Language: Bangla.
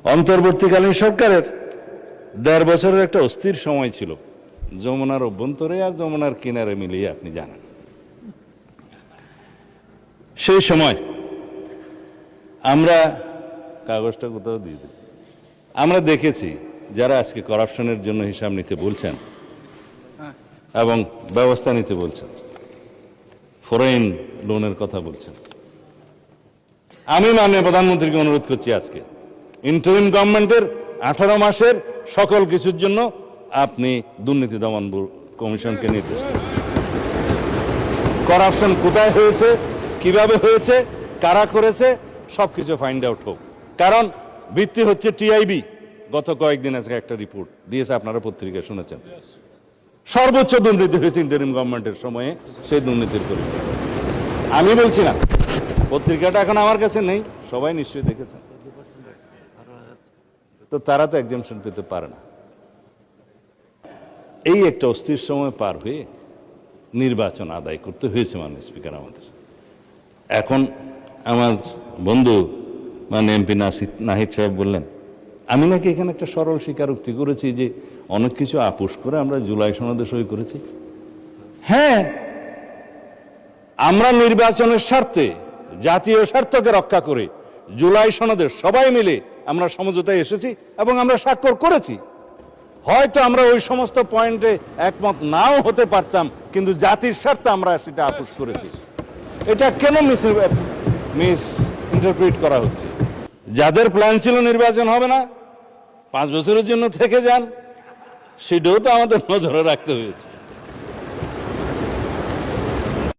অন্তর্বর্তীকালীন সরকারের ১.৫ বছরের একটা অস্থির সময় ছিল, যমুনার অভ্যন্তরে আর যমুনার কিনারে মিলিয়ে আপনি জানেন। সেই সময় আমরা কাগজটা কোথাও দিয়ে দিই, আমরা দেখেছি যারা আজকে করাপশনের জন্য হিসাব নিতে বলছেন এবং ব্যবস্থা নিতে বলছেন, ফরেন লোনের কথা বলছেন, আমি মাননীয় প্রধানমন্ত্রীকে অনুরোধ করছি আজকে ইন্টারিম গভর্নমেন্টের 18 মাসের সকল কিছুর জন্য আপনি দুর্নীতি দমন কমিশনকে নির্দেশ দিন। করাপশন কোথায় হয়েছে, কিভাবে হয়েছে, কারা করেছে, সবকিছু ফাইন্ড আউট হোক। কারণ ভিত্তি হচ্ছে টিআইবি গত কয়েকদিন আজকে একটা রিপোর্ট দিয়েছে, আপনারা পত্রিকায় শুনেছেন। সর্বোচ্চ দুর্নীতি হয়েছে ইন্টারিম গভর্নমেন্টের সময়ে, সেই দুর্নীতির পরিমাণ আমি বলছি না, পত্রিকাটা এখন আমার কাছে নেই, সবাই নিশ্চয়ই দেখেছেন। তো তারা তো এক্সামশন পেতে পারে না। এই একটা অস্থির সময় পার হয়ে নির্বাচন আদায় করতে হয়েছে মাননীয় স্পিকার আমাদের। এখন আমার বন্ধু মানে এমপি নাহিদ সাহেব বললেন আমি নাকি এখানে একটা সরল স্বীকারোক্তি করেছি যে অনেক কিছু আপোষ করে আমরা জুলাই সনদে সই করেছি। হ্যাঁ, আমরা নির্বাচনের স্বার্থে জাতীয় স্বার্থকে রক্ষা করে জুলাই সনদের সবাই মিলে আমরা সমঝোতায় এসেছি এবং আমরা স্বাক্ষর করেছি। হয়তো আমরা ওই সমস্ত পয়েন্টে একমত নাও হতে পারতাম, কিন্তু জাতির স্বার্থে আমরা সেটা আপোষ করেছি। এটা কেন মিস ইন্টারপ্রিট করা হচ্ছে? যাদের প্ল্যান ছিল নির্বাচন হবে না, 5 বছরের জন্য থেকে যান, সেটাও তো আমাদের নজরে রাখতে হয়েছে।